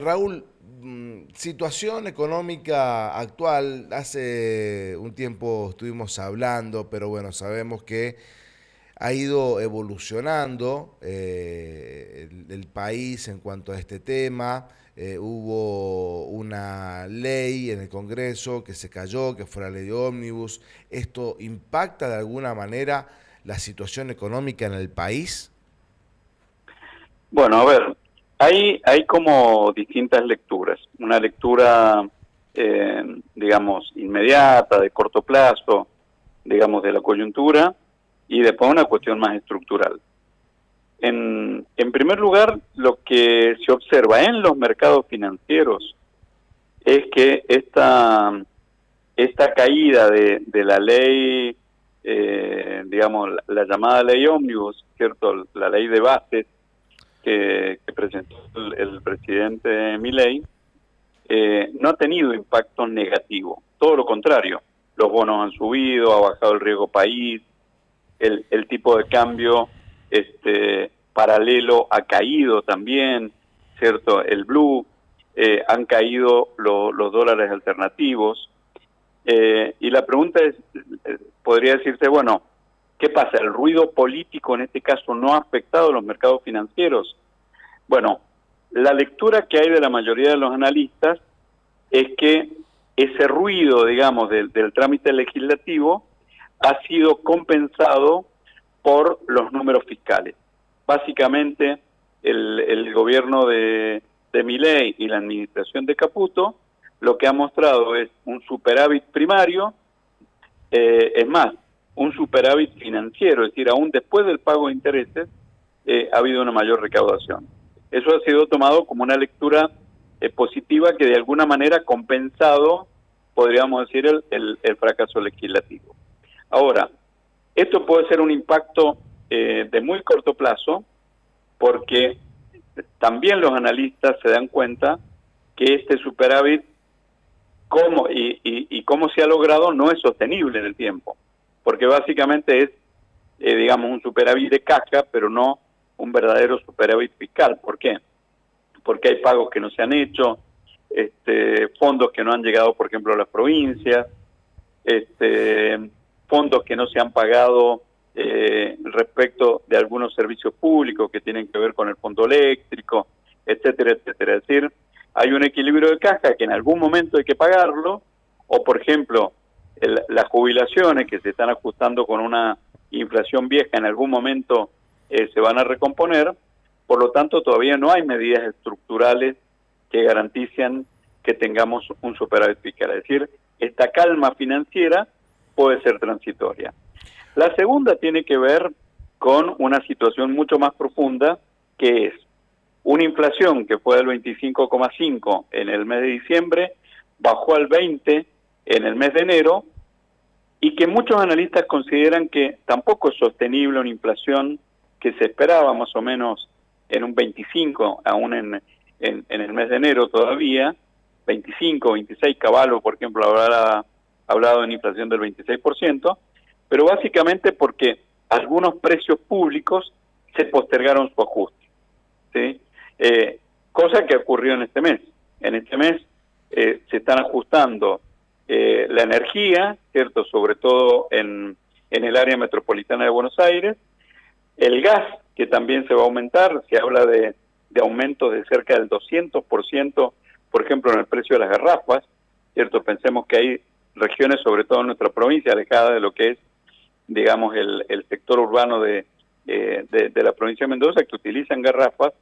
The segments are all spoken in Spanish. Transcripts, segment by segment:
Raúl, situación económica actual, hace un tiempo estuvimos hablando, pero bueno, sabemos que ha ido evolucionando el país en cuanto a este tema. Hubo una ley en el Congreso que se cayó, que fue la ley de ómnibus. ¿Esto impacta de alguna manera la situación económica en el país? Bueno, a ver, hay como distintas lecturas. Una lectura, digamos, inmediata, de corto plazo, digamos, de la coyuntura, y después una cuestión más estructural. En primer lugar, lo que se observa en los mercados financieros es que esta caída de la ley, digamos, la llamada ley ómnibus, ¿cierto? La ley de bases, que presentó el presidente Milei, no ha tenido impacto negativo. Todo lo contrario, los bonos han subido, ha bajado el riesgo país, el tipo de cambio paralelo ha caído también, ¿cierto? El blue, han caído los dólares alternativos. Y la pregunta es, podría decirse, bueno, ¿qué pasa? ¿El ruido político en este caso no ha afectado a los mercados financieros? Bueno, la lectura que hay de la mayoría de los analistas es que ese ruido, digamos, del trámite legislativo ha sido compensado por los números fiscales. Básicamente, el gobierno de Milei y la administración de Caputo lo que ha mostrado es un superávit primario, es más, un superávit financiero, es decir, aún después del pago de intereses, ha habido una mayor recaudación. Eso ha sido tomado como una lectura positiva que de alguna manera ha compensado, podríamos decir, el fracaso legislativo. Ahora, esto puede ser un impacto de muy corto plazo, porque también los analistas se dan cuenta que este superávit cómo se ha logrado no es sostenible en el tiempo, porque básicamente es, digamos, un superávit de caja, pero no un verdadero superávit fiscal. ¿Por qué? Porque hay pagos que no se han hecho, fondos que no han llegado, por ejemplo, a las provincias, fondos que no se han pagado respecto de algunos servicios públicos que tienen que ver con el fondo eléctrico, etcétera, etcétera. Es decir, hay un equilibrio de caja que en algún momento hay que pagarlo, o por ejemplo, las jubilaciones que se están ajustando con una inflación vieja en algún momento se van a recomponer. Por lo tanto, todavía no hay medidas estructurales que garanticen que tengamos un superávit fiscal. Es decir, esta calma financiera puede ser transitoria. La segunda tiene que ver con una situación mucho más profunda, que es una inflación que fue del 25,5 en el mes de diciembre, bajó al 20 en el mes de enero, y que muchos analistas consideran que tampoco es sostenible una inflación que se esperaba más o menos en un 25, aún en el mes de enero todavía, 25, 26, Caballo, por ejemplo, habrá hablado de una inflación del 26%, pero básicamente porque algunos precios públicos se postergaron su ajuste, ¿sí? Cosa que ocurrió en este mes. En este mes se están ajustando la energía, ¿cierto? Sobre todo en el área metropolitana de Buenos Aires, el gas, que también se va a aumentar. Se habla de aumentos de cerca del 200%, por ejemplo, en el precio de las garrafas, ¿cierto? Pensemos que hay regiones, sobre todo en nuestra provincia, alejadas de lo que es, digamos, el sector urbano de la provincia de Mendoza, que utilizan garrafas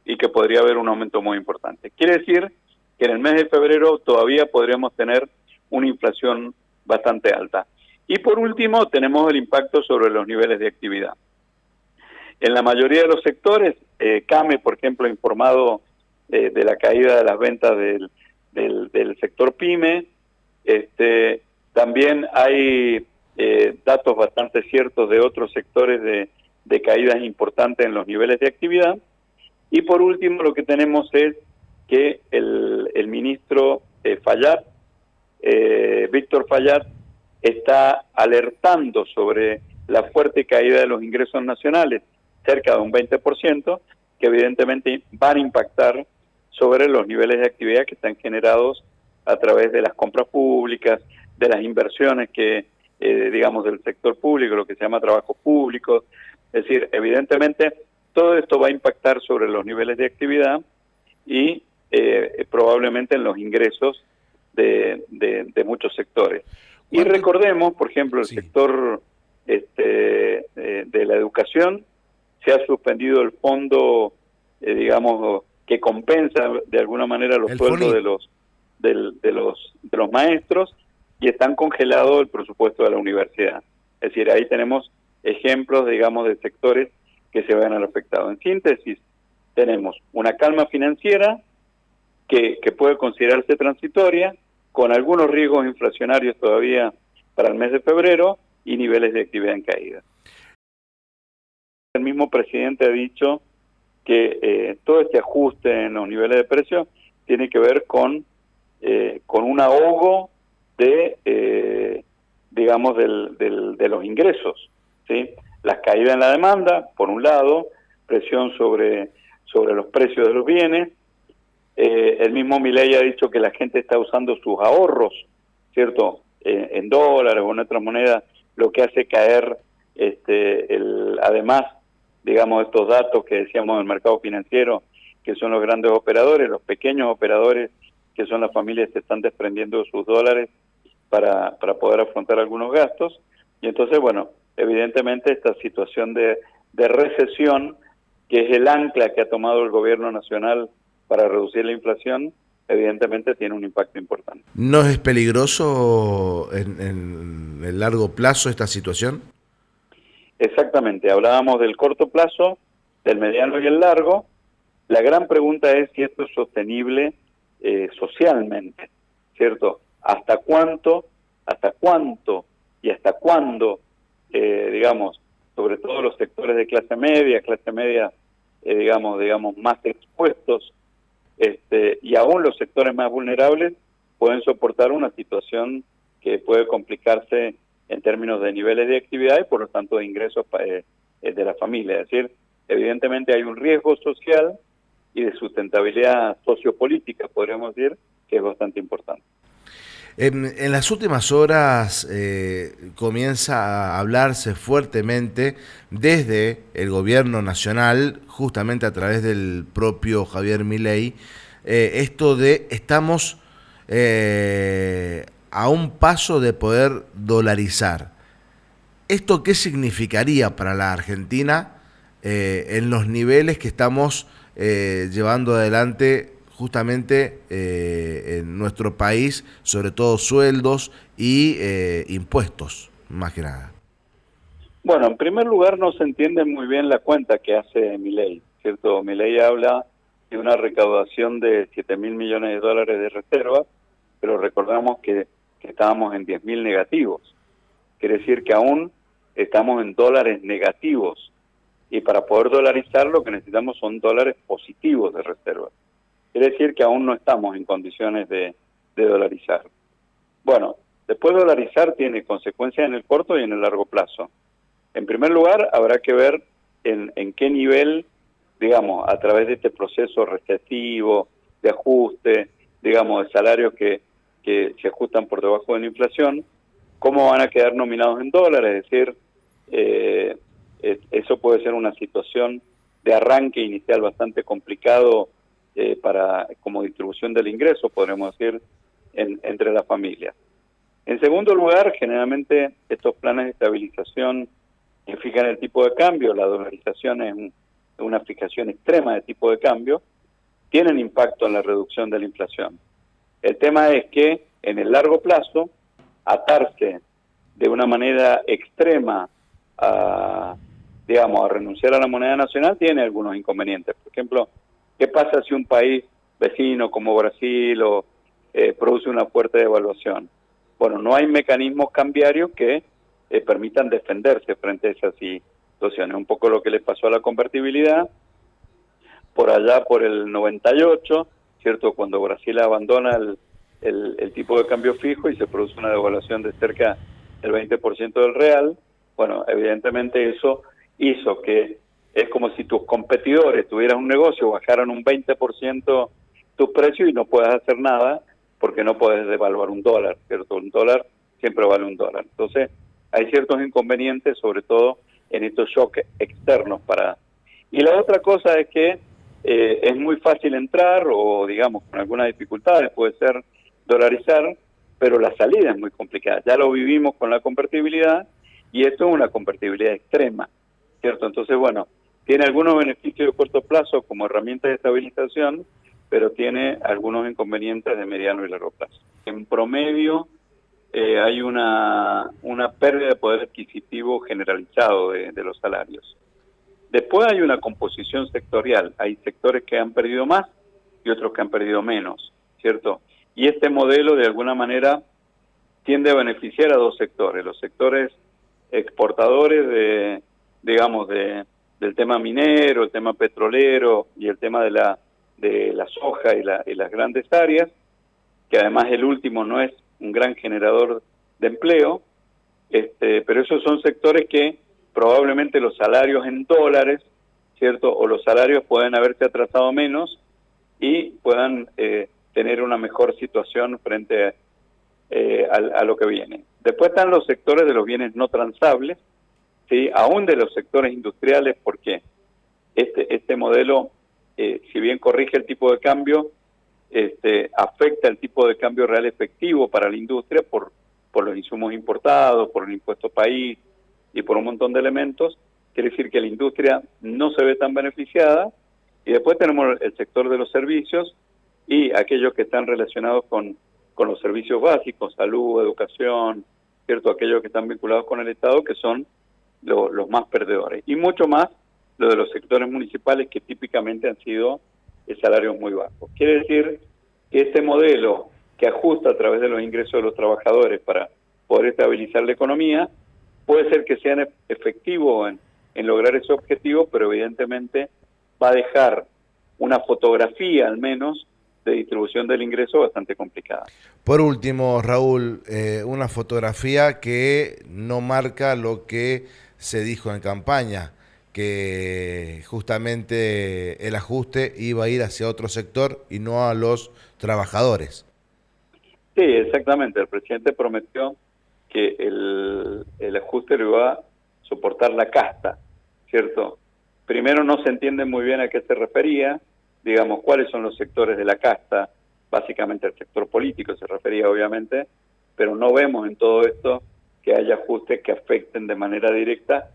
y que podría haber un aumento muy importante. Quiere decir que en el mes de febrero todavía podríamos tener una inflación bastante alta. Y por último, tenemos el impacto sobre los niveles de actividad. En la mayoría de los sectores, CAME, por ejemplo, ha informado de la caída de las ventas del sector PYME. También hay datos bastante ciertos de otros sectores de caídas importantes en los niveles de actividad. Y por último, lo que tenemos es que el ministro Fayad, Víctor Fayad, está alertando sobre la fuerte caída de los ingresos nacionales, cerca de un 20%, que evidentemente van a impactar sobre los niveles de actividad que están generados a través de las compras públicas, de las inversiones que, digamos, del sector público, lo que se llama trabajo público. Es decir, evidentemente, todo esto va a impactar sobre los niveles de actividad y probablemente en los ingresos de muchos sectores. Y recordemos, por ejemplo, el sector de la educación, se ha suspendido el fondo, digamos, que compensa de alguna manera los sueldos de los maestros, y están congelado el presupuesto de la universidad. Es decir, ahí tenemos ejemplos, digamos, de sectores que se van a ver afectados. En síntesis, tenemos una calma financiera que puede considerarse transitoria, con algunos riesgos inflacionarios todavía para el mes de febrero y niveles de actividad en caída. El mismo presidente ha dicho que todo este ajuste en los niveles de precios tiene que ver con un ahogo de, digamos, de los ingresos, ¿sí? Las caídas en la demanda, por un lado, presión sobre los precios de los bienes. El mismo Milei ha dicho que la gente está usando sus ahorros, ¿cierto?, en dólares o en otras monedas, lo que hace caer, además, digamos, estos datos que decíamos del mercado financiero, que son los grandes operadores, los pequeños operadores, que son las familias que están desprendiendo de sus dólares para poder afrontar algunos gastos. Y entonces, bueno, evidentemente esta situación de recesión, que es el ancla que ha tomado el gobierno nacional para reducir la inflación, evidentemente tiene un impacto importante. ¿No es peligroso en el largo plazo esta situación? Exactamente, hablábamos del corto plazo, del mediano y el largo. La gran pregunta es si esto es sostenible socialmente, ¿cierto? ¿Hasta cuánto y hasta cuándo, digamos, sobre todo los sectores de clase media, digamos, más expuestos, y aún los sectores más vulnerables pueden soportar una situación que puede complicarse en términos de niveles de actividad y por lo tanto de ingresos de la familia? Es decir, evidentemente hay un riesgo social y de sustentabilidad sociopolítica, podríamos decir, que es bastante importante. En las últimas horas comienza a hablarse fuertemente desde el gobierno nacional, justamente a través del propio Javier Milei, esto de estamos a un paso de poder dolarizar. ¿Esto qué significaría para la Argentina en los niveles que estamos llevando adelante justamente en nuestro país, sobre todo sueldos y impuestos, más que nada? Bueno, en primer lugar no se entiende muy bien la cuenta que hace Milei, ¿cierto? Milei habla de una recaudación de 7.000 millones de dólares de reservas, pero recordamos que estábamos en 10.000 negativos. Quiere decir que aún estamos en dólares negativos, y para poder dolarizar lo que necesitamos son dólares positivos de reservas. Quiere decir que aún no estamos en condiciones de dolarizar. Bueno, después de dolarizar tiene consecuencias en el corto y en el largo plazo. En primer lugar, habrá que ver en qué nivel, digamos, a través de este proceso recesivo, de ajuste, digamos, de salarios que se ajustan por debajo de la inflación, cómo van a quedar nominados en dólares. Es decir, eso puede ser una situación de arranque inicial bastante complicado como distribución del ingreso, podremos decir, entre las familias. En segundo lugar, generalmente estos planes de estabilización que fijan el tipo de cambio, la dolarización es una fijación extrema de tipo de cambio, tienen impacto en la reducción de la inflación. El tema es que en el largo plazo, atarse de una manera extrema a renunciar a la moneda nacional tiene algunos inconvenientes. Por ejemplo, ¿qué pasa si un país vecino como Brasil produce una fuerte devaluación? Bueno, no hay mecanismos cambiarios que permitan defenderse frente a esas situaciones. Un poco lo que le pasó a la convertibilidad por allá por el 98, ¿cierto? Cuando Brasil abandona el tipo de cambio fijo y se produce una devaluación de cerca del 20% del real. Bueno, evidentemente eso hizo que es como si tus competidores tuvieran un negocio, bajaran un 20% tus precios y no puedes hacer nada porque no puedes devaluar un dólar, ¿cierto? Un dólar siempre vale un dólar. Entonces, hay ciertos inconvenientes, sobre todo en estos shocks externos para... Y la otra cosa es que es muy fácil entrar o, digamos, con algunas dificultades, puede ser dolarizar, pero la salida es muy complicada. Ya lo vivimos con la convertibilidad y esto es una convertibilidad extrema, ¿cierto? Entonces, bueno, tiene algunos beneficios de corto plazo como herramientas de estabilización, pero tiene algunos inconvenientes de mediano y largo plazo. En promedio, hay una pérdida de poder adquisitivo generalizado de los salarios. Después hay una composición sectorial. Hay sectores que han perdido más y otros que han perdido menos, ¿cierto? Y este modelo, de alguna manera, tiende a beneficiar a dos sectores. Los sectores exportadores del tema minero, el tema petrolero y el tema de la soja y las grandes áreas, que además el último no es un gran generador de empleo, pero esos son sectores que probablemente los salarios en dólares, ¿cierto? O los salarios pueden haberse atrasado menos y puedan tener una mejor situación frente a lo que viene. Después están los sectores de los bienes no transables, ¿sí? Aún de los sectores industriales, porque este modelo, si bien corrige el tipo de cambio, afecta el tipo de cambio real efectivo para la industria por los insumos importados, por el impuesto país y por un montón de elementos. Quiere decir que la industria no se ve tan beneficiada. Y después tenemos el sector de los servicios y aquellos que están relacionados con los servicios básicos, salud, educación, ¿cierto? Aquellos que están vinculados con el Estado, que son los más perdedores. Y mucho más lo de los sectores municipales, que típicamente han sido salarios muy bajos. Quiere decir que este modelo que ajusta a través de los ingresos de los trabajadores para poder estabilizar la economía, puede ser que sea efectivo en lograr ese objetivo, pero evidentemente va a dejar una fotografía al menos de distribución del ingreso bastante complicada. Por último, Raúl, una fotografía que no marca lo que se dijo en campaña, que justamente el ajuste iba a ir hacia otro sector y no a los trabajadores. Sí, exactamente. El presidente prometió que el ajuste lo iba a soportar la casta, ¿cierto? Primero no se entiende muy bien a qué se refería, digamos, cuáles son los sectores de la casta, básicamente el sector político se refería obviamente, pero no vemos en todo esto que haya ajustes que afecten de manera directa,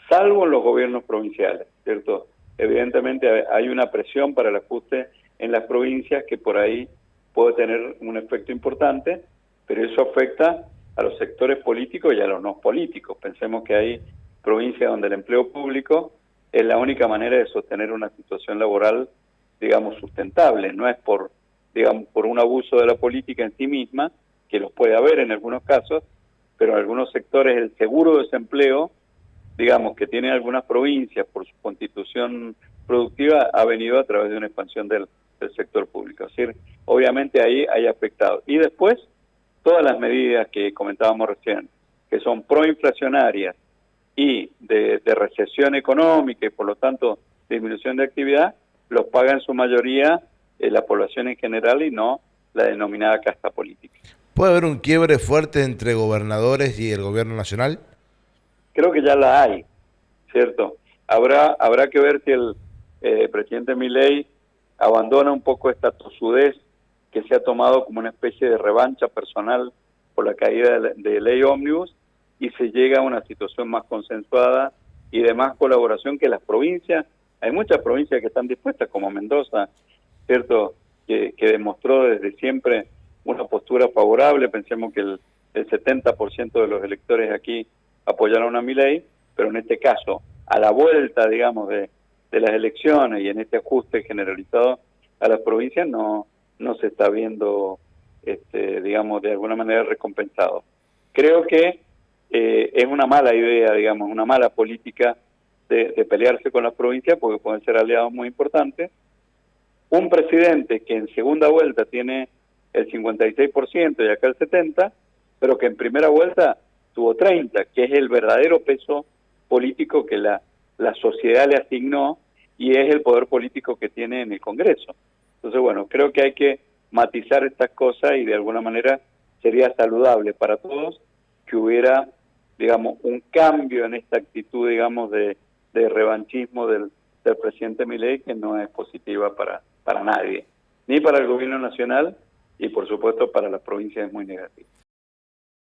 salvo en los gobiernos provinciales, ¿cierto? Evidentemente hay una presión para el ajuste en las provincias que por ahí puede tener un efecto importante, pero eso afecta a los sectores políticos y a los no políticos. Pensemos que hay provincias donde el empleo público es la única manera de sostener una situación laboral, digamos, sustentable. No es por un abuso de la política en sí misma, que los puede haber en algunos casos, pero en algunos sectores el seguro de desempleo, digamos, que tienen algunas provincias por su constitución productiva, ha venido a través de una expansión del sector público. Es decir, obviamente ahí hay afectado. Y después, todas las medidas que comentábamos recién, que son proinflacionarias y de recesión económica y por lo tanto disminución de actividad, los paga en su mayoría la población en general y no la denominada casta política. ¿Puede haber un quiebre fuerte entre gobernadores y el gobierno nacional? Creo que ya la hay, ¿cierto? Habrá que ver si el presidente Milei abandona un poco esta tosudez que se ha tomado como una especie de revancha personal por la caída de ley ómnibus y se llega a una situación más consensuada y de más colaboración que las provincias. Hay muchas provincias que están dispuestas, como Mendoza, ¿cierto? Que demostró desde siempre una postura favorable. Pensemos que el 70% de los electores aquí apoyaron a Milei, pero en este caso, a la vuelta, digamos, de las elecciones y en este ajuste generalizado a las provincias, no se está viendo, digamos, de alguna manera recompensado. Creo que es una mala idea, digamos, una mala política de pelearse con las provincias porque pueden ser aliados muy importantes. Un presidente que en segunda vuelta tiene el 56% y acá el 70%, pero que en primera vuelta tuvo 30%, que es el verdadero peso político que la sociedad le asignó y es el poder político que tiene en el Congreso. Entonces, bueno, creo que hay que matizar estas cosas y de alguna manera sería saludable para todos que hubiera, digamos, un cambio en esta actitud, digamos, de revanchismo del presidente Milei, que no es positiva para nadie, ni para el gobierno nacional y por supuesto para la provincia es muy negativa.